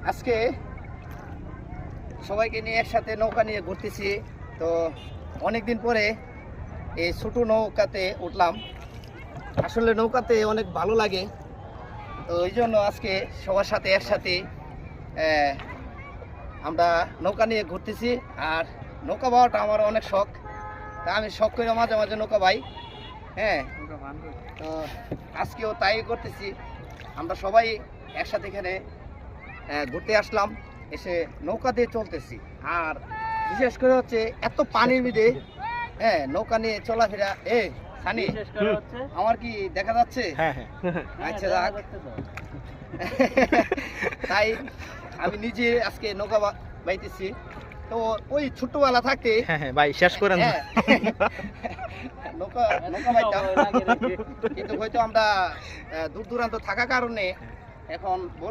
আজকে সবাইকে নিয়ে একসাথে নৌকা নিয়ে ঘুরতেছি। তো অনেকদিন পরে এই ছোট নৌকাতে উঠলাম। আসলে নৌকাতে অনেক ভালো লাগে, তো এই জন্য আজকে সবার সাথে একসাথে আমরা নৌকা নিয়ে ঘুরতেছি। আর নৌকা বাওয়াটা আমার অনেক শখ, তা আমি শখ করে মাঝে মাঝে নৌকা বাই। হ্যাঁ, তো আজকেও তাই করতেছি। আমরা সবাই একসাথে এখানে ঘুরতে আসলাম, এসে নৌকা দিয়ে চলতেছি। আর বিশেষ করে হচ্ছে এত পানির মধ্যে নৌকা নিয়ে চলাফেরা। সানি, আমার কি দেখা যাচ্ছে? আচ্ছা, যাক। তাই আমি নিজে আজকে নৌকা বাইতেছি। তো ওই ছোট্টবেলা থাকতে ভাই শেষ করেন নৌকা বাইতাম, কিন্তু হয়তো আমরা দূর দূরান্ত থাকার কারণে এখন বড়